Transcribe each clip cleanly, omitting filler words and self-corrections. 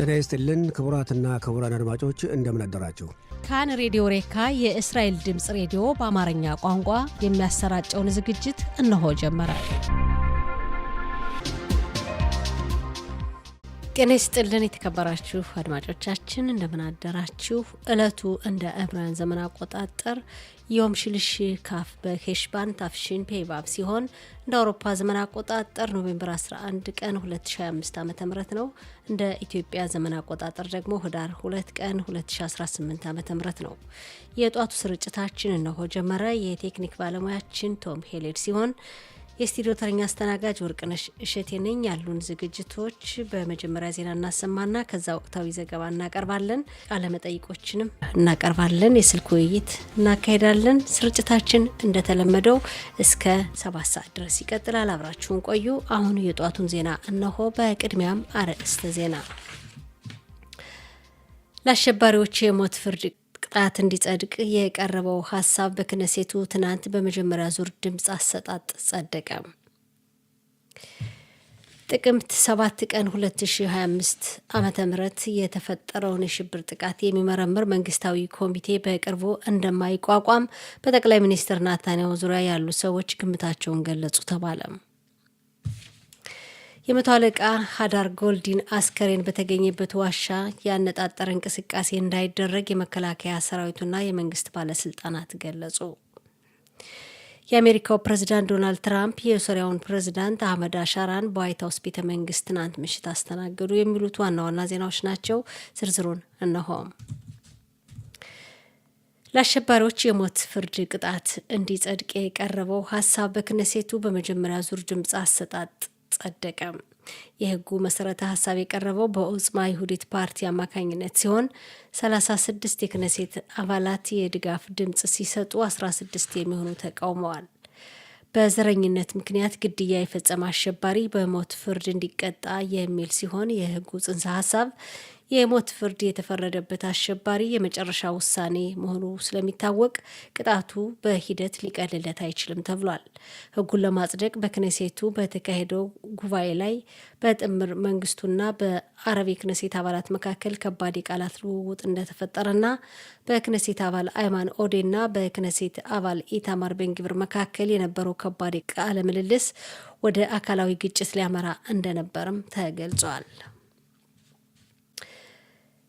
ጤና ይስጥልን ክቡራትና ክቡራን አድማጮች እንደምን አደራችሁ። ካን ሬዲዮ ሬካ የእስራኤል ድምጽ ሬዲዮ በአማርኛ ቋንቋ የሚያሰራጨውን ዝግጅት እነሆ ጀመረ። ጤና ይስጥልን የተከበራችሁ አድማጮቻችን እንደምን አደራችሁ። ዕለቱ እንደ ዕብራውያን ዘመን አቆጣጠር ዮም ሽልሽ ካፍ በሄሽባን ታፍሽን ፔባብ ሲሆን እንደ አውሮፓ ዘመን አቆጣጠር ኖቬምበር 11 ቀን 2025 ዓ.ም ነው። እንደ ኢትዮጵያ ዘመን አቆጣጠር ደግሞ ህዳር 2 ቀን 2018 ዓ.ም ነው። የጧቱ ስርጭታችን እነሆ ጀመረ። የቴክኒክ ባለሙያችን ቶም ሄሌድ ሲሆን የስቱዲዮ ተረኛ አስተናጋጅ ወርቅነሽ እሸቴ ነኝ። ያሉን ዝግጅቶች በመጀመሪያ ዜና እናሰማና ከዛ ወቅታዊ ዘገባ እናቀርባለን። ቃለ መጠይቆችንም እናቀርባለን። የስልክ ውይይት እናካሄዳለን። ስርጭታችን እንደተለመደው እስከ 7 ሰዓት ድረስ ይቀጥላል። አብራችሁን ቆዩ። አሁን የጧቱን ዜና እነሆ። በቅድሚያም አርዕስተ ዜና። ለአሸባሪዎች የሞት ፍርድ ቅጣት እንዲጸድቅ የቀረበው ሀሳብ በክነሴቱ ትናንት በመጀመሪያ ዙር ድምፅ አሰጣጥ ጸደቀ። ጥቅምት 7 ቀን 2025 ዓ.ም የተፈጠረውን የሽብር ጥቃት የሚመረምር መንግስታዊ ኮሚቴ በቅርቡ እንደማይቋቋም በጠቅላይ ሚኒስትር ናታንያሁ ዙሪያ ያሉ ሰዎች ግምታቸውን ገለጹ ተባለ። የመቶ አለቃ ሃዳር ጎልዲን አስከሬን በተገኘበት ዋሻ ያነጣጠረ እንቅስቃሴ እንዳይደረግ የመከላከያ ሰራዊቱና የመንግስት ባለስልጣናት ገለጹ። የአሜሪካው ፕሬዝዳንት ዶናልድ ትራምፕ የሶሪያውን ፕሬዝዳንት አህመድ አሻራን በዋይት ሀውስ ቤተ መንግስት ትናንት ምሽት አስተናገዱ። የሚሉት ዋና ዋና ዜናዎች ናቸው። ዝርዝሩን እነሆ። ለአሸባሪዎች የሞት ፍርድ ቅጣት እንዲጸድቅ የቀረበው ሀሳብ በክነሴቱ በመጀመሪያ ዙር ድምፅ አሰጣጥ ጸደቀ። የህጉ መሰረተ ሀሳብ የቀረበው በኦጽማ ይሁዲት ፓርቲ አማካኝነት ሲሆን 36 የክነሴት አባላት የድጋፍ ድምፅ ሲሰጡ 16 የሚሆኑ ተቃውመዋል። በዘረኝነት ምክንያት ግድያ የፈጸመ አሸባሪ በሞት ፍርድ እንዲቀጣ የሚል ሲሆን የህጉ ጽንሰ ሀሳብ የሞት ፍርድ የተፈረደበት አሸባሪ የመጨረሻ ውሳኔ መሆኑ ስለሚታወቅ ቅጣቱ በሂደት ሊቀልለት አይችልም ተብሏል። ህጉን ለማጽደቅ በክነሴቱ በተካሄደው ጉባኤ ላይ በጥምር መንግስቱና በአረብ የክነሴት አባላት መካከል ከባድ የቃላት ልውውጥ እንደተፈጠረና በክነሴት አባል አይማን ኦዴና በክነሴት አባል ኢታማር ቤንግቪር መካከል የነበረው ከባድ ቃለ ምልልስ ወደ አካላዊ ግጭት ሊያመራ እንደነበርም ተገልጿል።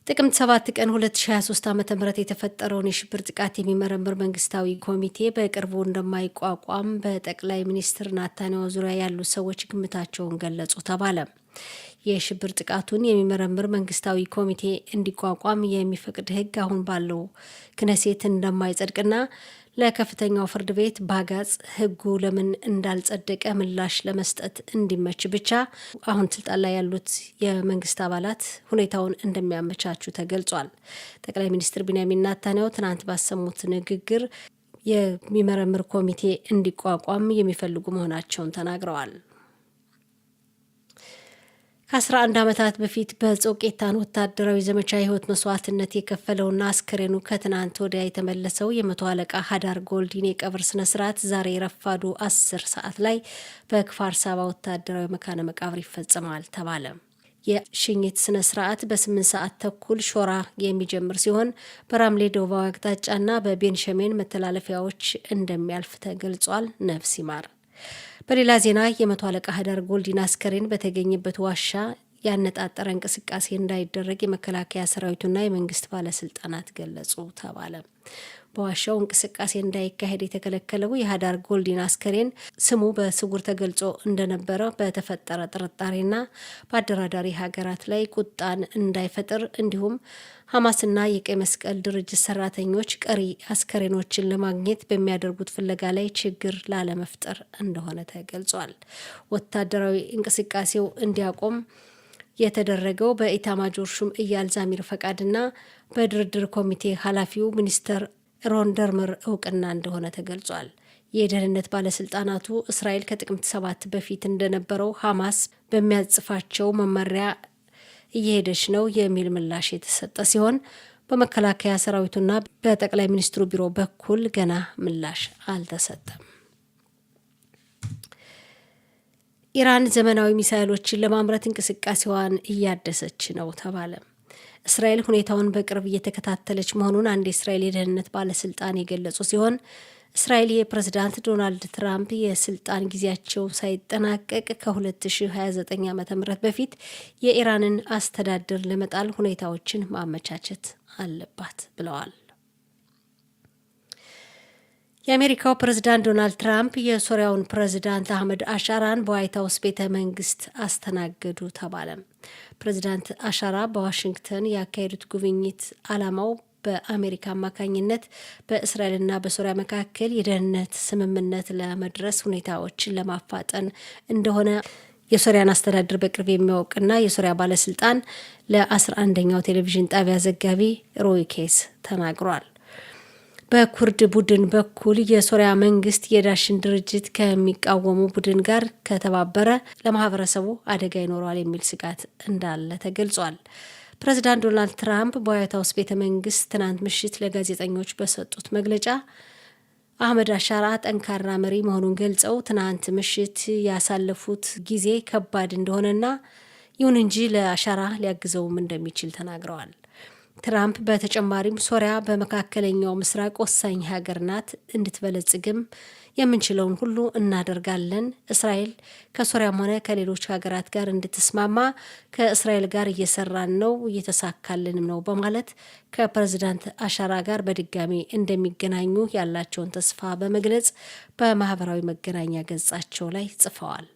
ጥቅምት 7 ቀን 2023 ዓ.ም የተፈጠረውን የሽብር ጥቃት የሚመረምር መንግስታዊ ኮሚቴ በቅርቡ እንደማይቋቋም በጠቅላይ ሚኒስትር ናታንያሁ ዙሪያ ያሉ ሰዎች ግምታቸውን ገለጹ ተባለ። የሽብር ጥቃቱን የሚመረምር መንግስታዊ ኮሚቴ እንዲቋቋም የሚፈቅድ ህግ አሁን ባለው ክነሴት እንደማይጸድቅና ለከፍተኛው ፍርድ ቤት ባጋጽ ህጉ ለምን እንዳልጸደቀ ምላሽ ለመስጠት እንዲመች ብቻ አሁን ስልጣን ላይ ያሉት የመንግስት አባላት ሁኔታውን እንደሚያመቻቹ ተገልጿል። ጠቅላይ ሚኒስትር ቢንያሚን ናታንያሁ ትናንት ባሰሙት ንግግር የሚመረምር ኮሚቴ እንዲቋቋም የሚፈልጉ መሆናቸውን ተናግረዋል። ከ11 ዓመታት በፊት በጾቄታን ወታደራዊ ዘመቻ የህይወት መስዋዕትነት የከፈለውና አስከሬኑ ከትናንት ወዲያ የተመለሰው የመቶ አለቃ ሃዳር ጎልዲን የቀብር ስነስርዓት ዛሬ ረፋዱ 10 ሰዓት ላይ በክፋር ሳባ ወታደራዊ መካነ መቃብር ይፈጸማል ተባለ። የሽኝት ስነስርዓት በ8 ሰዓት ተኩል ሾራ የሚጀምር ሲሆን በራምሌ ደቡባዊ አቅጣጫና በቤንሸሜን መተላለፊያዎች እንደሚያልፍ ተገልጿል። ነፍስ ይማር። በሌላ ዜና የመቶ አለቃ ሃዳር ጎልዲን አስከሬን በተገኘበት ዋሻ ያነጣጠረ እንቅስቃሴ እንዳይደረግ የመከላከያ ሰራዊቱና የመንግስት ባለስልጣናት ገለጹ ተባለ። በዋሻው እንቅስቃሴ እንዳይካሄድ የተከለከለው የሃዳር ጎልዲን አስከሬን ስሙ በስውር ተገልጾ እንደነበረ በተፈጠረ ጥርጣሬና በአደራዳሪ ሀገራት ላይ ቁጣን እንዳይፈጥር እንዲሁም ሐማስና የቀይ መስቀል ድርጅት ሰራተኞች ቀሪ አስከሬኖችን ለማግኘት በሚያደርጉት ፍለጋ ላይ ችግር ላለመፍጠር እንደሆነ ተገልጿል። ወታደራዊ እንቅስቃሴው እንዲያቆም የተደረገው በኢታማጆር ሹም ኢያል ዛሚር ፈቃድና በድርድር ኮሚቴ ኃላፊው ሚኒስተር ሮን ደርመር እውቅና እንደሆነ ተገልጿል። የደህንነት ባለስልጣናቱ እስራኤል ከጥቅምት 7 በፊት እንደነበረው ሐማስ በሚያጽፋቸው መመሪያ እየሄደች ነው የሚል ምላሽ የተሰጠ ሲሆን በመከላከያ ሰራዊቱና በጠቅላይ ሚኒስትሩ ቢሮ በኩል ገና ምላሽ አልተሰጠም። ኢራን ዘመናዊ ሚሳኤሎችን ለማምረት እንቅስቃሴዋን እያደሰች ነው ተባለ። እስራኤል ሁኔታውን በቅርብ እየተከታተለች መሆኑን አንድ የእስራኤል የደህንነት ባለስልጣን የገለጹ ሲሆን እስራኤል የፕሬዝዳንት ዶናልድ ትራምፕ የስልጣን ጊዜያቸው ሳይጠናቀቅ ከ2029 ዓ.ም በፊት የኢራንን አስተዳደር ለመጣል ሁኔታዎችን ማመቻቸት አለባት ብለዋል። የአሜሪካው ፕሬዝዳንት ዶናልድ ትራምፕ የሶሪያውን ፕሬዝዳንት አህመድ አሻራን በዋይት ሀውስ ቤተ መንግስት አስተናገዱ ተባለ። ፕሬዝዳንት አሻራ በዋሽንግተን ያካሄዱት ጉብኝት ዓላማው በአሜሪካ አማካኝነት በእስራኤልና በሶሪያ መካከል የደህንነት ስምምነት ለመድረስ ሁኔታዎችን ለማፋጠን እንደሆነ የሶሪያን አስተዳደር በቅርብ የሚያውቅና የሶሪያ ባለስልጣን ለ11ኛው ቴሌቪዥን ጣቢያ ዘጋቢ ሮይ ኬስ ተናግሯል። በኩርድ ቡድን በኩል የሶሪያ መንግስት የዳሽን ድርጅት ከሚቃወሙ ቡድን ጋር ከተባበረ ለማህበረሰቡ አደጋ ይኖረዋል የሚል ስጋት እንዳለ ተገልጿል። ፕሬዚዳንት ዶናልድ ትራምፕ በዋይት ሀውስ ቤተ መንግስት ትናንት ምሽት ለጋዜጠኞች በሰጡት መግለጫ አህመድ አሻራ ጠንካራ መሪ መሆኑን ገልጸው ትናንት ምሽት ያሳለፉት ጊዜ ከባድ እንደሆነና ይሁን እንጂ ለአሻራ ሊያግዘውም እንደሚችል ተናግረዋል። ትራምፕ በተጨማሪም ሶሪያ በመካከለኛው ምስራቅ ወሳኝ ሀገር ናት፣ እንድትበለጽግም የምንችለውን ሁሉ እናደርጋለን፣ እስራኤል ከሶሪያም ሆነ ከሌሎች ሀገራት ጋር እንድትስማማ ከእስራኤል ጋር እየሰራን ነው፣ እየተሳካልንም ነው በማለት ከፕሬዝዳንት አሻራ ጋር በድጋሚ እንደሚገናኙ ያላቸውን ተስፋ በመግለጽ በማህበራዊ መገናኛ ገጻቸው ላይ ጽፈዋል።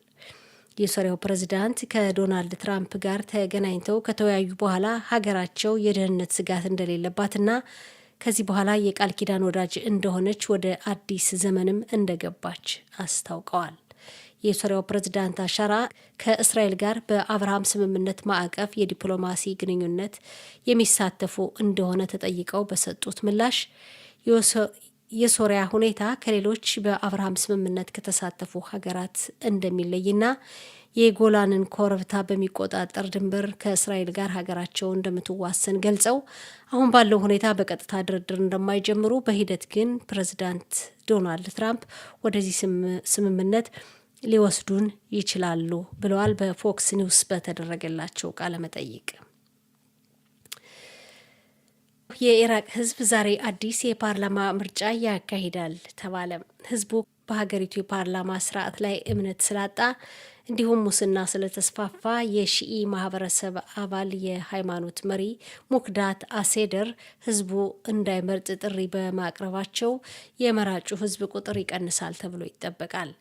የሶሪያው ፕሬዝዳንት ከዶናልድ ትራምፕ ጋር ተገናኝተው ከተወያዩ በኋላ ሀገራቸው የደህንነት ስጋት እንደሌለባትና ከዚህ በኋላ የቃል ኪዳን ወዳጅ እንደሆነች ወደ አዲስ ዘመንም እንደገባች አስታውቀዋል። የሶሪያው ፕሬዝዳንት አሻራ ከእስራኤል ጋር በአብርሃም ስምምነት ማዕቀፍ የዲፕሎማሲ ግንኙነት የሚሳተፉ እንደሆነ ተጠይቀው በሰጡት ምላሽ የሶሪያ ሁኔታ ከሌሎች በአብርሃም ስምምነት ከተሳተፉ ሀገራት እንደሚለይና የጎላንን ኮረብታ በሚቆጣጠር ድንበር ከእስራኤል ጋር ሀገራቸው እንደምትዋሰን ገልጸው አሁን ባለው ሁኔታ በቀጥታ ድርድር እንደማይጀምሩ፣ በሂደት ግን ፕሬዝዳንት ዶናልድ ትራምፕ ወደዚህ ስምምነት ሊወስዱን ይችላሉ ብለዋል። በፎክስ ኒውስ በተደረገላቸው ቃለ መጠይቅ የኢራቅ ህዝብ ዛሬ አዲስ የፓርላማ ምርጫ ያካሂዳል ተባለ። ህዝቡ በሀገሪቱ የፓርላማ ስርዓት ላይ እምነት ስላጣ እንዲሁም ሙስና ስለተስፋፋ የሺኢ ማህበረሰብ አባል የሃይማኖት መሪ ሙክዳት አሴደር ህዝቡ እንዳይመርጥ ጥሪ በማቅረባቸው የመራጩ ህዝብ ቁጥር ይቀንሳል ተብሎ ይጠበቃል።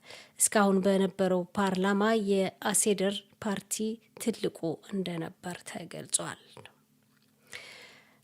እስካሁን በነበረው ፓርላማ የአሴደር ፓርቲ ትልቁ እንደነበር ተገልጿል።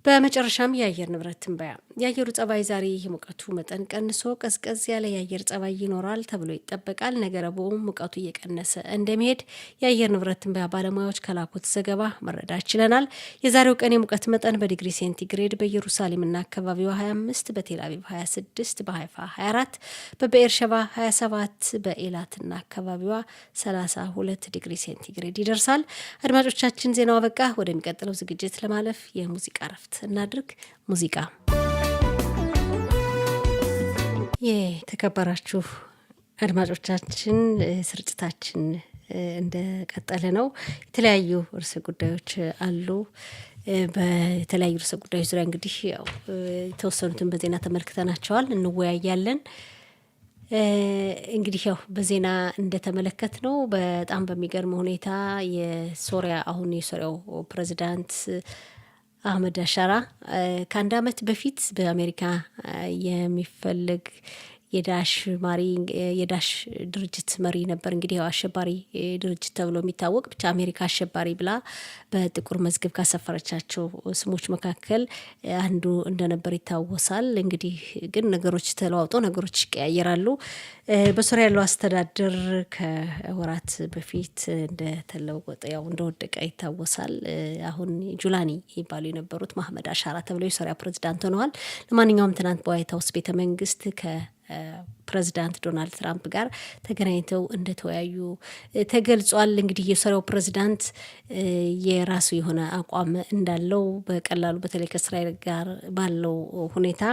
በመጨረሻም የአየር ንብረት ትንበያ። የአየሩ ጸባይ ዛሬ የሙቀቱ መጠን ቀንሶ ቀዝቀዝ ያለ የአየር ጸባይ ይኖራል ተብሎ ይጠበቃል። ነገ ረቡዕ ሙቀቱ እየቀነሰ እንደሚሄድ የአየር ንብረት ትንበያ ባለሙያዎች ከላኩት ዘገባ መረዳት ችለናል። የዛሬው ቀን የሙቀት መጠን በዲግሪ ሴንቲግሬድ በኢየሩሳሌምና አካባቢዋ 25፣ በቴል አቪቭ 26፣ በሃይፋ 24፣ በብኤርሸባ 27፣ በኤላትና አካባቢዋ 32 ዲግሪ ሴንቲግሬድ ይደርሳል። አድማጮቻችን ዜናው አበቃ። ወደሚቀጥለው ዝግጅት ለማለፍ የሙዚቃ ረፍት እናድርግ። ሙዚቃ። የተከበራችሁ አድማጮቻችን ስርጭታችን እንደቀጠለ ነው። የተለያዩ ርዕሰ ጉዳዮች አሉ። በተለያዩ ርዕሰ ጉዳዮች ዙሪያ እንግዲህ ያው የተወሰኑትን በዜና ተመልክተናቸዋል፣ እንወያያለን። እንግዲህ ያው በዜና እንደተመለከት ነው በጣም በሚገርም ሁኔታ የሶሪያው ፕሬዝዳንት አህመድ አሻራ ከአንድ ዓመት በፊት በአሜሪካ የሚፈለግ የዳሽ ድርጅት መሪ ነበር። እንግዲህ ያው አሸባሪ ድርጅት ተብሎ የሚታወቅ ብቻ አሜሪካ አሸባሪ ብላ በጥቁር መዝገብ ካሰፈረቻቸው ስሞች መካከል አንዱ እንደነበር ይታወሳል። እንግዲህ ግን ነገሮች ተለዋውጦ ነገሮች ይቀያየራሉ። በሶሪያ ያለው አስተዳደር ከወራት በፊት እንደተለወጠ ያው እንደወደቀ ይታወሳል። አሁን ጁላኒ ይባሉ የነበሩት መሐመድ አሻራ ተብለው የሶሪያ ፕሬዝዳንት ሆነዋል። ለማንኛውም ትናንት በዋይት ሀውስ ቤተ መንግስት ፕሬዚዳንት ዶናልድ ትራምፕ ጋር ተገናኝተው እንደተወያዩ ተገልጿል። እንግዲህ የሶሪያው ፕሬዚዳንት የራሱ የሆነ አቋም እንዳለው በቀላሉ በተለይ ከእስራኤል ጋር ባለው ሁኔታ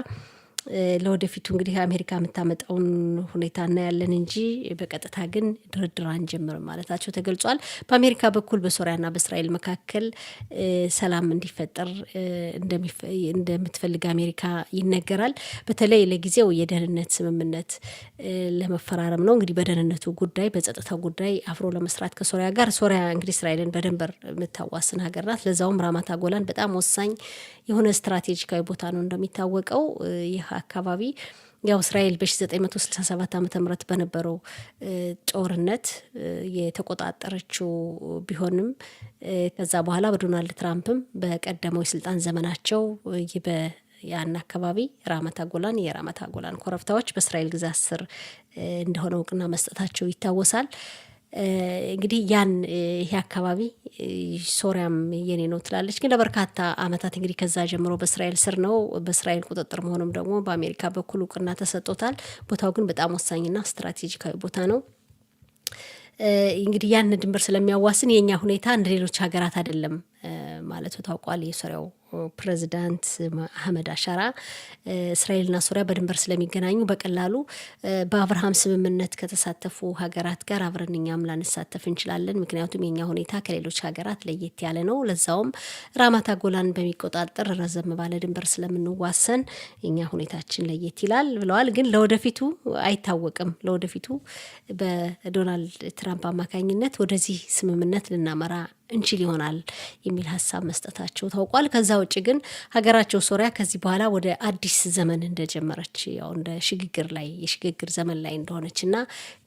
ለወደፊቱ እንግዲህ አሜሪካ የምታመጣውን ሁኔታ እናያለን እንጂ በቀጥታ ግን ድርድር አንጀምርም ማለታቸው ተገልጿል። በአሜሪካ በኩል በሶሪያና በእስራኤል መካከል ሰላም እንዲፈጠር እንደምትፈልግ አሜሪካ ይነገራል። በተለይ ለጊዜው የደህንነት ስምምነት ለመፈራረም ነው። እንግዲህ በደህንነቱ ጉዳይ፣ በጸጥታው ጉዳይ አብሮ ለመስራት ከሶሪያ ጋር። ሶሪያ እንግዲህ እስራኤልን በድንበር የምታዋስን ሀገር ናት። ለዛውም ራማታ ጎላን በጣም ወሳኝ የሆነ ስትራቴጂካዊ ቦታ ነው እንደሚታወቀው። ይህ አካባቢ ያው እስራኤል በ1967 ዓ.ም በነበረው ጦርነት የተቆጣጠረችው ቢሆንም ከዛ በኋላ በዶናልድ ትራምፕም በቀደመው የስልጣን ዘመናቸው ያን አካባቢ ራማታ ጎላን የራማታ ጎላን ኮረብታዎች በእስራኤል ግዛት ስር እንደሆነ እውቅና መስጠታቸው ይታወሳል። እንግዲህ ይሄ አካባቢ ሶሪያም የኔ ነው ትላለች፣ ግን ለበርካታ ዓመታት እንግዲህ ከዛ ጀምሮ በእስራኤል ስር ነው። በእስራኤል ቁጥጥር መሆኑም ደግሞ በአሜሪካ በኩል እውቅና ተሰጥቶታል። ቦታው ግን በጣም ወሳኝና ስትራቴጂካዊ ቦታ ነው። እንግዲህ ያን ድንበር ስለሚያዋስን የኛ ሁኔታ እንደ ሌሎች ሀገራት አይደለም ማለቱ ታውቋል። የሶሪያው ፕሬዚዳንት አህመድ አሻራ እስራኤልና ሶሪያ በድንበር ስለሚገናኙ በቀላሉ በአብርሃም ስምምነት ከተሳተፉ ሀገራት ጋር አብረን እኛም ላንሳተፍ እንችላለን፣ ምክንያቱም የኛ ሁኔታ ከሌሎች ሀገራት ለየት ያለ ነው፣ ለዛውም ራማታ ጎላን በሚቆጣጠር ረዘም ባለ ድንበር ስለምንዋሰን የኛ ሁኔታችን ለየት ይላል ብለዋል። ግን ለወደፊቱ አይታወቅም። ለወደፊቱ በዶናልድ ትራምፕ አማካኝነት ወደዚህ ስምምነት ልናመራ እንችል ይሆናል የሚል ሀሳብ መስጠታቸው ታውቋል። ከዛ ውጭ ግን ሀገራቸው ሶሪያ ከዚህ በኋላ ወደ አዲስ ዘመን እንደጀመረች ያው እንደ የሽግግር ዘመን ላይ እንደሆነች እና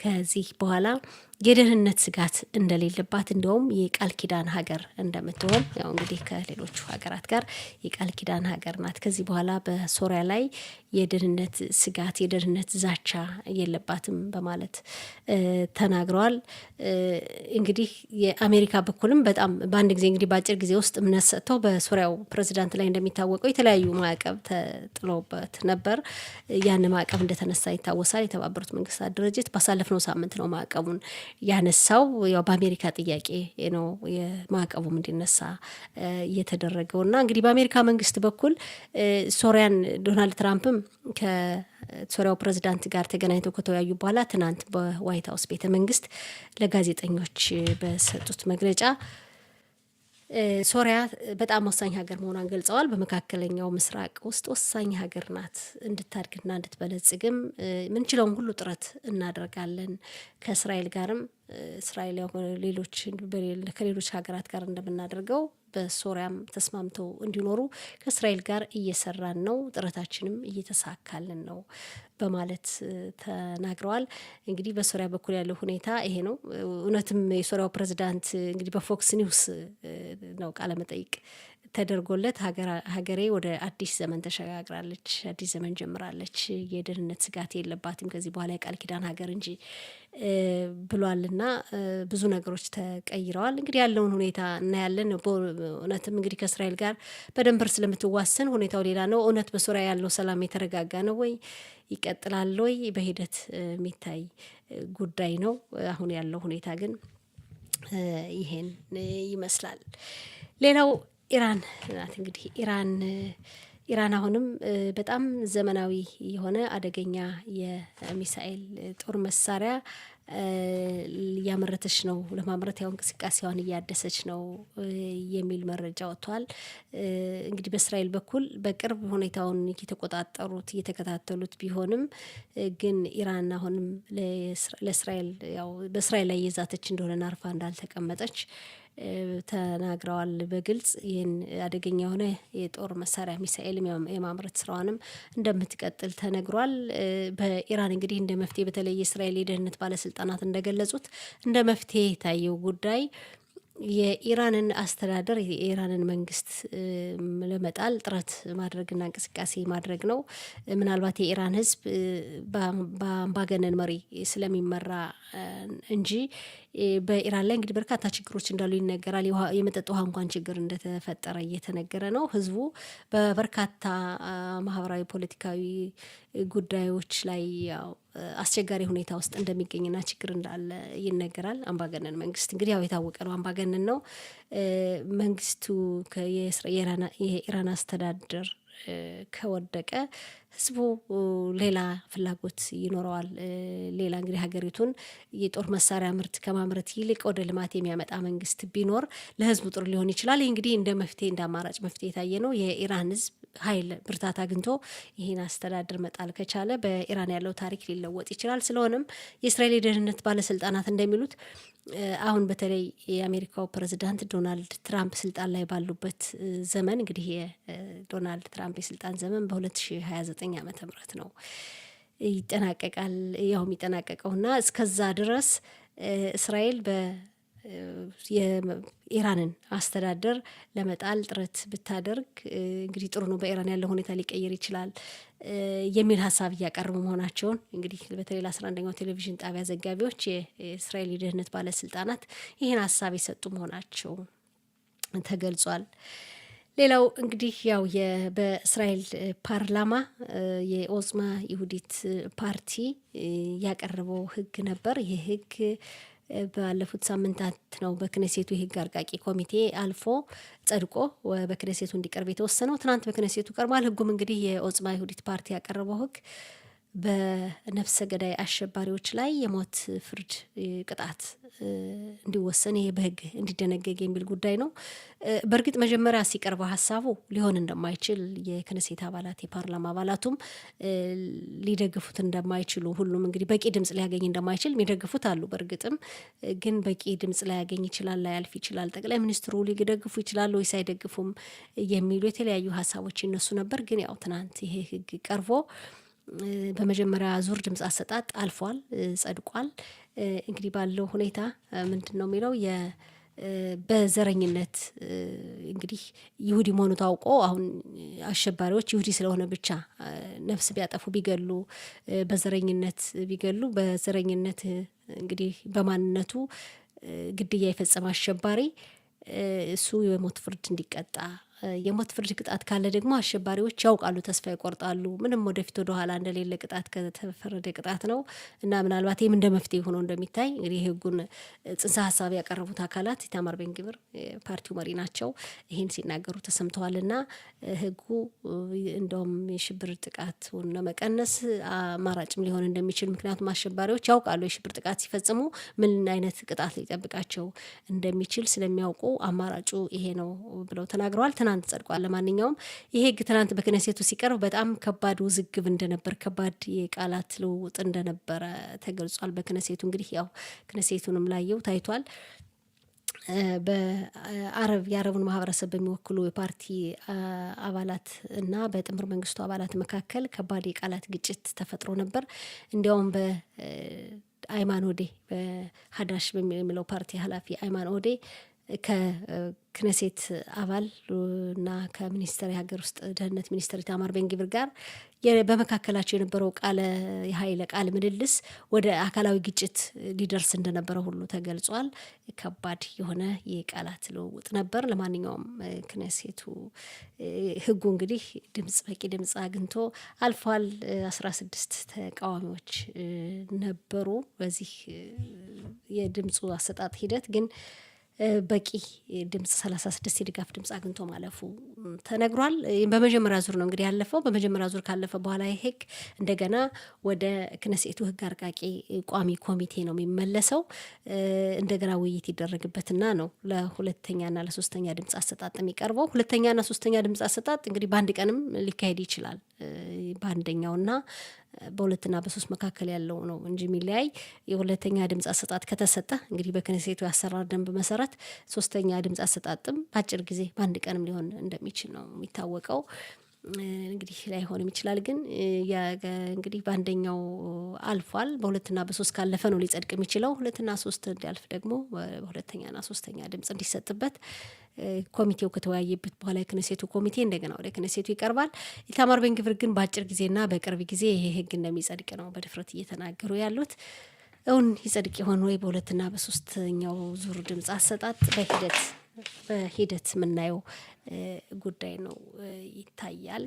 ከዚህ በኋላ የደህንነት ስጋት እንደሌለባት እንዲሁም የቃል ኪዳን ሀገር እንደምትሆን ያው እንግዲህ ከሌሎቹ ሀገራት ጋር የቃል ኪዳን ሀገር ናት። ከዚህ በኋላ በሶሪያ ላይ የደህንነት ስጋት የደህንነት ዛቻ የለባትም በማለት ተናግረዋል። እንግዲህ የአሜሪካ በኩልም በጣም በአንድ ጊዜ እንግዲህ በአጭር ጊዜ ውስጥ እምነት ሰጥተው በሶሪያው ፕሬዚዳንት ላይ እንደሚታወቀው የተለያዩ ማዕቀብ ተጥሎበት ነበር። ያን ማዕቀብ እንደተነሳ ይታወሳል። የተባበሩት መንግስታት ድርጅት ባሳለፍነው ሳምንት ነው ማዕቀቡን ያነሳው። ያው በአሜሪካ ጥያቄ ነው የማዕቀቡም እንዲነሳ እየተደረገው እና እንግዲህ በአሜሪካ መንግስት በኩል ሶሪያን ዶናልድ ትራምፕም ከሶሪያው ፕሬዚዳንት ጋር ተገናኝተው ከተወያዩ በኋላ ትናንት በዋይት ሀውስ ቤተ መንግስት ለጋዜጠኞች በሰጡት መግለጫ ሶሪያ በጣም ወሳኝ ሀገር መሆኗን ገልጸዋል። በመካከለኛው ምስራቅ ውስጥ ወሳኝ ሀገር ናት። እንድታድግና እንድትበለጽግም ምንችለውን ሁሉ ጥረት እናደርጋለን። ከእስራኤል ጋርም እስራኤል ከሌሎች ሀገራት ጋር እንደምናደርገው በሶሪያም ተስማምተው እንዲኖሩ ከእስራኤል ጋር እየሰራን ነው፣ ጥረታችንም እየተሳካልን ነው በማለት ተናግረዋል። እንግዲህ በሶሪያ በኩል ያለው ሁኔታ ይሄ ነው። እውነትም የሶሪያው ፕሬዚዳንት እንግዲህ በፎክስ ኒውስ ነው ቃለመጠይቅ ተደርጎለት ሀገሬ ወደ አዲስ ዘመን ተሸጋግራለች፣ አዲስ ዘመን ጀምራለች፣ የደህንነት ስጋት የለባትም ከዚህ በኋላ የቃል ኪዳን ሀገር እንጂ ብሏልና ብዙ ነገሮች ተቀይረዋል። እንግዲህ ያለውን ሁኔታ እናያለን። እውነትም እንግዲህ ከእስራኤል ጋር በድንበር ስለምትዋሰን ሁኔታው ሌላ ነው። እውነት በሶሪያ ያለው ሰላም የተረጋጋ ነው ወይ ይቀጥላል ወይ በሂደት የሚታይ ጉዳይ ነው። አሁን ያለው ሁኔታ ግን ይሄን ይመስላል። ሌላው ኢራን ናት። እንግዲህ ኢራን አሁንም በጣም ዘመናዊ የሆነ አደገኛ የሚሳኤል ጦር መሳሪያ እያመረተች ነው፣ ለማምረት ያው እንቅስቃሴዋን እያደሰች ነው የሚል መረጃ ወጥቷል። እንግዲህ በእስራኤል በኩል በቅርብ ሁኔታውን እየተከታተሉት ቢሆንም ግን ኢራን አሁንም ለእስራኤል ያው በእስራኤል ላይ የዛተች እንደሆነ አርፋ እንዳልተቀመጠች ተናግረዋል በግልጽ። ይህን አደገኛ የሆነ የጦር መሳሪያ ሚሳኤል የማምረት ስራዋንም እንደምትቀጥል ተነግሯል። በኢራን እንግዲህ እንደ መፍትሄ በተለይ የእስራኤል የደህንነት ባለስልጣናት እንደገለጹት እንደ መፍትሄ የታየው ጉዳይ የኢራንን አስተዳደር የኢራንን መንግስት ለመጣል ጥረት ማድረግና እንቅስቃሴ ማድረግ ነው። ምናልባት የኢራን ሕዝብ በአምባገነን መሪ ስለሚመራ እንጂ በኢራን ላይ እንግዲህ በርካታ ችግሮች እንዳሉ ይነገራል። የመጠጥ ውሃ እንኳን ችግር እንደተፈጠረ እየተነገረ ነው። ሕዝቡ በበርካታ ማህበራዊ፣ ፖለቲካዊ ጉዳዮች ላይ አስቸጋሪ ሁኔታ ውስጥ እንደሚገኝና ችግር እንዳለ ይነገራል። አምባገነን መንግስት እንግዲህ ያው የታወቀ ነው፣ አምባገነን ነው መንግስቱ። የኢራን አስተዳደር ከወደቀ ህዝቡ ሌላ ፍላጎት ይኖረዋል። ሌላ እንግዲህ ሀገሪቱን የጦር መሳሪያ ምርት ከማምረት ይልቅ ወደ ልማት የሚያመጣ መንግስት ቢኖር ለህዝቡ ጥሩ ሊሆን ይችላል። ይህ እንግዲህ እንደ መፍትሄ እንደ አማራጭ መፍትሄ የታየ ነው። የኢራን ህዝብ ኃይል ብርታት አግኝቶ ይህን አስተዳደር መጣል ከቻለ በኢራን ያለው ታሪክ ሊለወጥ ይችላል። ስለሆነም የእስራኤል የደህንነት ባለስልጣናት እንደሚሉት አሁን በተለይ የአሜሪካው ፕሬዚዳንት ዶናልድ ትራምፕ ስልጣን ላይ ባሉበት ዘመን እንግዲህ የዶናልድ ትራምፕ የስልጣን ዘመን በ2029 ዓመተ ምህረት ነው ይጠናቀቃል። ያው የሚጠናቀቀውና እስከዛ ድረስ እስራኤል የኢራንን አስተዳደር ለመጣል ጥረት ብታደርግ እንግዲህ ጥሩ ነው፣ በኢራን ያለው ሁኔታ ሊቀየር ይችላል የሚል ሀሳብ እያቀረቡ መሆናቸውን እንግዲህ በተለይ ለ11ኛው ቴሌቪዥን ጣቢያ ዘጋቢዎች የእስራኤል የደህንነት ባለስልጣናት ይህን ሀሳብ የሰጡ መሆናቸው ተገልጿል። ሌላው እንግዲህ ያው በእስራኤል ፓርላማ የኦዝማ ይሁዲት ፓርቲ ያቀረበው ህግ ነበር። ይህ ህግ ባለፉት ሳምንታት ነው በክነሴቱ የህግ አርቃቂ ኮሚቴ አልፎ ጸድቆ በክነሴቱ እንዲቀርብ የተወሰነው። ትናንት በክነሴቱ ቀርቧል። ህጉም እንግዲህ የኦዝማ ይሁዲት ፓርቲ ያቀረበው ህግ በነፍሰ ገዳይ አሸባሪዎች ላይ የሞት ፍርድ ቅጣት እንዲወሰን ይሄ በህግ እንዲደነገግ የሚል ጉዳይ ነው። በእርግጥ መጀመሪያ ሲቀርበው ሀሳቡ ሊሆን እንደማይችል የክነሴት አባላት የፓርላማ አባላቱም ሊደግፉት እንደማይችሉ ሁሉም እንግዲህ በቂ ድምጽ ሊያገኝ እንደማይችል የሚደግፉት አሉ። በእርግጥም ግን በቂ ድምጽ ላያገኝ ይችላል፣ ላያልፍ ይችላል፣ ጠቅላይ ሚኒስትሩ ሊደግፉ ይችላሉ ወይስ አይደግፉም የሚሉ የተለያዩ ሀሳቦች ይነሱ ነበር። ግን ያው ትናንት ይሄ ህግ ቀርቦ በመጀመሪያ ዙር ድምጽ አሰጣጥ አልፏል፣ ጸድቋል። እንግዲህ ባለው ሁኔታ ምንድን ነው የሚለው በዘረኝነት እንግዲህ ይሁዲ መሆኑ ታውቆ አሁን አሸባሪዎች ይሁዲ ስለሆነ ብቻ ነፍስ ቢያጠፉ ቢገሉ፣ በዘረኝነት ቢገሉ፣ በዘረኝነት እንግዲህ በማንነቱ ግድያ የፈጸመ አሸባሪ እሱ የሞት ፍርድ እንዲቀጣ፣ የሞት ፍርድ ቅጣት ካለ ደግሞ አሸባሪዎች ያውቃሉ፣ ተስፋ ይቆርጣሉ። ምንም ወደፊት ወደ ኋላ እንደሌለ ቅጣት ከተፈረደ ቅጣት ነው እና ምናልባት ይህም እንደ መፍትሄ ሆኖ እንደሚታይ እንግዲህ ህጉን ጽንሰ ሀሳብ ያቀረቡት አካላት ኢታማር ቤን ግቪር ፓርቲው መሪ ናቸው፣ ይህን ሲናገሩ ተሰምተዋል። እና ህጉ እንደውም የሽብር ጥቃቱን ለመቀነስ አማራጭም ሊሆን እንደሚችል፣ ምክንያቱም አሸባሪዎች ያውቃሉ የሽብር ጥቃት ሲፈጽሙ ምን አይነት ቅጣት ሊጠብቃቸው እንደሚችል ስለሚያውቁ አማራጩ ይሄ ነው ብለው ተናግረዋል። ትናንት ጸድቋል። ለማንኛውም ይሄ ህግ ትናንት በክነሴቱ ሲቀርብ በጣም ከባድ ውዝግብ እንደነበር፣ ከባድ የቃላት ልውውጥ እንደነበረ ተገልጿል። በክነሴቱ እንግዲህ ያው ክነሴቱንም ላየው ታይቷል። የአረቡን ማህበረሰብ በሚወክሉ የፓርቲ አባላት እና በጥምር መንግስቱ አባላት መካከል ከባድ የቃላት ግጭት ተፈጥሮ ነበር። እንዲያውም በአይማን ኦዴ በሀዳሽ በሚለው ፓርቲ ኃላፊ አይማን ኦዴ ከክነሴት አባል እና ከሚኒስተር የሀገር ውስጥ ደህንነት ሚኒስትር ኢታማር ቤን ግቪር ጋር በመካከላቸው የነበረው የኃይለ ቃል ምልልስ ወደ አካላዊ ግጭት ሊደርስ እንደነበረ ሁሉ ተገልጿል። ከባድ የሆነ የቃላት ልውውጥ ነበር። ለማንኛውም ክነሴቱ ህጉ እንግዲህ በቂ ድምጽ አግኝቶ አልፏል። 16 ተቃዋሚዎች ነበሩ በዚህ የድምፁ አሰጣጥ ሂደት ግን በቂ ድምጽ 36 የድጋፍ ድምጽ አግኝቶ ማለፉ ተነግሯል። በመጀመሪያ ዙር ነው እንግዲህ ያለፈው። በመጀመሪያ ዙር ካለፈ በኋላ ህግ እንደገና ወደ ክነሴቱ ህግ አርቃቂ ቋሚ ኮሚቴ ነው የሚመለሰው። እንደገና ውይይት ይደረግበትና ነው ለሁለተኛና ለሶስተኛ ድምጽ አሰጣጥ የሚቀርበው። ሁለተኛና ሶስተኛ ድምጽ አሰጣጥ እንግዲህ በአንድ ቀንም ሊካሄድ ይችላል። በአንደኛውና በሁለትና በሶስት መካከል ያለው ነው እንጂ የሚለያይ። የሁለተኛ ድምጽ አሰጣጥ ከተሰጠ እንግዲህ በክነሴቱ የአሰራር ደንብ መሰረት ሶስተኛ ድምጽ አሰጣጥም በአጭር ጊዜ በአንድ ቀንም ሊሆን እንደሚችል ነው የሚታወቀው። እንግዲህ ላይሆንም ይችላል። ግን እንግዲህ በአንደኛው አልፏል። በሁለትና በሶስት ካለፈ ነው ሊጸድቅ የሚችለው። ሁለትና ሶስት እንዲያልፍ ደግሞ በሁለተኛና ሶስተኛ ድምጽ እንዲሰጥበት ኮሚቴው ከተወያየበት በኋላ የክነሴቱ ኮሚቴ እንደገና ወደ ክነሴቱ ይቀርባል። ኢታማር ቤን ግቪር ግን በአጭር ጊዜና በቅርብ ጊዜ ይሄ ህግ እንደሚጸድቅ ነው በድፍረት እየተናገሩ ያሉት። እውን ይጸድቅ ይሆን ወይ? በሁለትና በሶስተኛው ዙር ድምጽ አሰጣጥ በሂደት የምናየው ጉዳይ ነው ይታያል።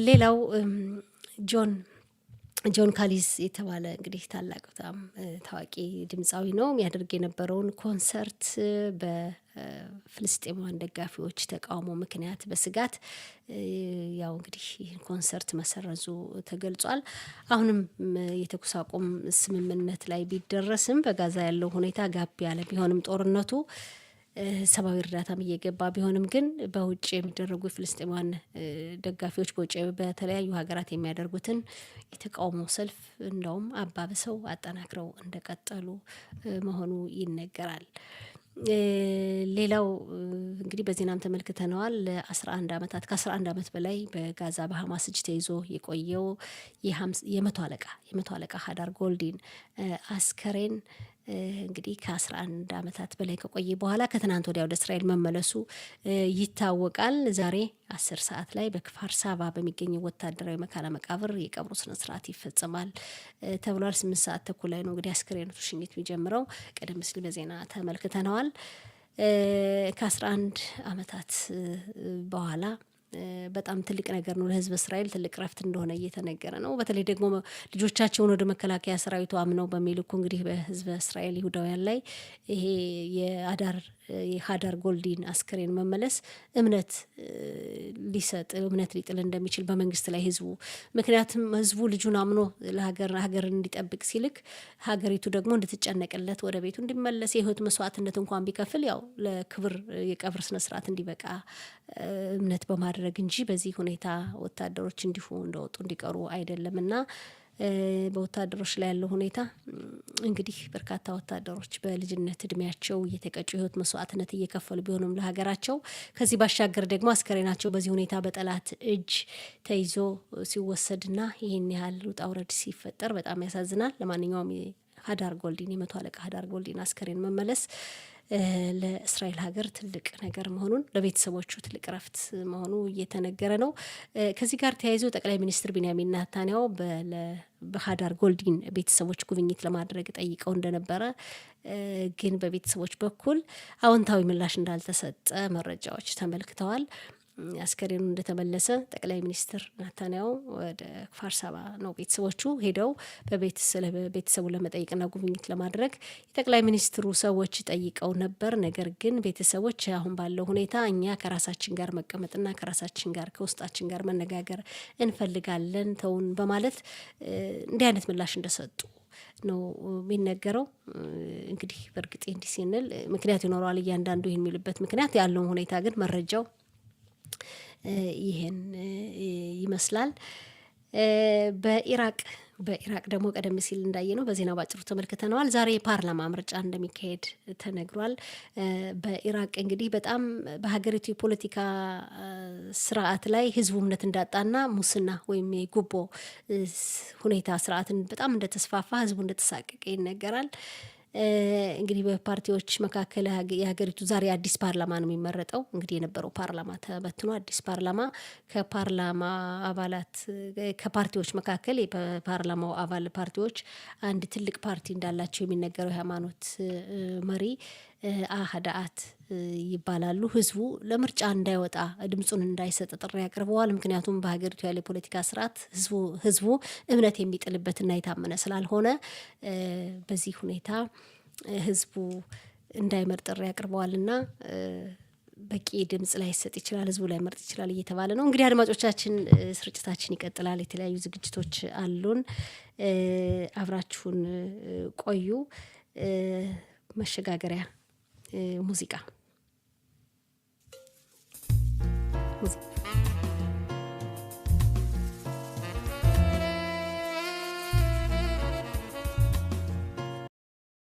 ሌላው ጆን ጆን ካሊስ የተባለ እንግዲህ ታላቅ በጣም ታዋቂ ድምፃዊ ነው። ያደርግ የነበረውን ኮንሰርት በፍልስጤማውያን ደጋፊዎች ተቃውሞ ምክንያት በስጋት ያው እንግዲህ ይህን ኮንሰርት መሰረዙ ተገልጿል። አሁንም የተኩስ አቁም ስምምነት ላይ ቢደረስም በጋዛ ያለው ሁኔታ ጋብ ያለ ቢሆንም ጦርነቱ ሰብአዊ እርዳታም እየገባ ቢሆንም ግን በውጭ የሚደረጉ የፍልስጤማውያን ደጋፊዎች በውጭ በተለያዩ ሀገራት የሚያደርጉትን የተቃውሞ ሰልፍ እንደውም አባብሰው አጠናክረው እንደቀጠሉ መሆኑ ይነገራል። ሌላው እንግዲህ በዜናም ተመልክተነዋል። ለ11 ዓመታት ከ11 ዓመት በላይ በጋዛ በሐማስ እጅ ተይዞ የቆየው የመቶ አለቃ ሀዳር ጎልዲን አስከሬን እንግዲህ ከ11 ዓመታት በላይ ከቆየ በኋላ ከትናንት ወዲያ ወደ እስራኤል መመለሱ ይታወቃል። ዛሬ 10 ሰዓት ላይ በክፋር ሳባ በሚገኘው ወታደራዊ መካነ መቃብር የቀብሩ ስነስርዓት ይፈጸማል ተብሏል። 8 ሰዓት ተኩል ላይ ነው እንግዲህ አስከሬኑ ሽኝት የሚጀምረው። ቀደም ሲል በዜና ተመልክተነዋል። ከ11 ዓመታት በኋላ በጣም ትልቅ ነገር ነው ለህዝብ እስራኤል ትልቅ ረፍት እንደሆነ እየተነገረ ነው። በተለይ ደግሞ ልጆቻቸውን ወደ መከላከያ ሰራዊቱ አምነው በሚልኩ እንግዲህ በህዝብ እስራኤል ይሁዳውያን ላይ ይሄ የሀዳር ጎልዲን አስከሬን መመለስ እምነት ሊጥል እንደሚችል በመንግስት ላይ ህዝቡ ምክንያቱም ህዝቡ ልጁን አምኖ ሀገር እንዲጠብቅ ሲልክ ሀገሪቱ ደግሞ እንድትጨነቅለት ወደ ቤቱ እንዲመለስ የህይወት መስዋዕትነት እንኳን ቢከፍል ያው ለክብር የቀብር ስነስርዓት እንዲበቃ እምነት በማድረግ እንጂ በዚህ ሁኔታ ወታደሮች እንዲሁ እንደወጡ እንዲቀሩ አይደለምና በወታደሮች ላይ ያለው ሁኔታ እንግዲህ በርካታ ወታደሮች በልጅነት እድሜያቸው እየተቀጩ ህይወት መስዋዕትነት እየከፈሉ ቢሆንም ለሀገራቸው ከዚህ ባሻገር ደግሞ አስከሬናቸው በዚህ ሁኔታ በጠላት እጅ ተይዞ ሲወሰድና ይህን ያህል ውጣ ውረድ ሲፈጠር በጣም ያሳዝናል። ለማንኛውም ሀዳር ጎልዲን የመቶ አለቃ ሀዳር ጎልዲን አስከሬን መመለስ ለእስራኤል ሀገር ትልቅ ነገር መሆኑን ለቤተሰቦቹ ትልቅ ረፍት መሆኑ እየተነገረ ነው። ከዚህ ጋር ተያይዞ ጠቅላይ ሚኒስትር ቢንያሚን ኔታንያሁ በሀዳር ጎልዲን ቤተሰቦች ጉብኝት ለማድረግ ጠይቀው እንደነበረ ግን በቤተሰቦች በኩል አዎንታዊ ምላሽ እንዳልተሰጠ መረጃዎች ተመልክተዋል። አስከሬኑ እንደተመለሰ ጠቅላይ ሚኒስትር ኔታንያሁ ወደ ክፋር ሳባ ነው ቤተሰቦቹ ሄደው በቤተሰቡ ለመጠየቅና ጉብኝት ለማድረግ የጠቅላይ ሚኒስትሩ ሰዎች ጠይቀው ነበር። ነገር ግን ቤተሰቦች አሁን ባለው ሁኔታ እኛ ከራሳችን ጋር መቀመጥና ከራሳችን ጋር ከውስጣችን ጋር መነጋገር እንፈልጋለን ተውን በማለት እንዲህ አይነት ምላሽ እንደሰጡ ነው የሚነገረው። እንግዲህ በእርግጥ እንዲህ ሲንል ምክንያት ይኖረዋል እያንዳንዱ ይህን የሚልበት ምክንያት ያለውን ሁኔታ ግን መረጃው ይሄን ይመስላል። በኢራቅ ደግሞ ቀደም ሲል እንዳየነው በዜናው ባጭሩ ተመልክተነዋል። ዛሬ የፓርላማ ምርጫ እንደሚካሄድ ተነግሯል። በኢራቅ እንግዲህ በጣም በሀገሪቱ የፖለቲካ ስርዓት ላይ ህዝቡ እምነት እንዳጣና ሙስና ወይም የጉቦ ሁኔታ ስርዓትን በጣም እንደተስፋፋ ህዝቡ እንደተሳቀቀ ይነገራል። እንግዲህ በፓርቲዎች መካከል የሀገሪቱ ዛሬ አዲስ ፓርላማ ነው የሚመረጠው። እንግዲህ የነበረው ፓርላማ ተበትኖ አዲስ ፓርላማ ከፓርቲዎች መካከል የፓርላማው አባል ፓርቲዎች አንድ ትልቅ ፓርቲ እንዳላቸው የሚነገረው የሃይማኖት መሪ አህዳአት ይባላሉ። ህዝቡ ለምርጫ እንዳይወጣ ድምፁን እንዳይሰጥ ጥሪ ያቀርበዋል። ምክንያቱም በሀገሪቱ ያለ የፖለቲካ ስርዓት ህዝቡ እምነት የሚጥልበትና የታመነ ስላልሆነ በዚህ ሁኔታ ህዝቡ እንዳይመርጥ ጥሪ ያቀርበዋልና በቂ ድምጽ ላይሰጥ ይችላል፣ ህዝቡ ላይ መርጥ ይችላል እየተባለ ነው። እንግዲህ አድማጮቻችን ስርጭታችን ይቀጥላል። የተለያዩ ዝግጅቶች አሉን። አብራችሁን ቆዩ። መሸጋገሪያ ሙዚቃ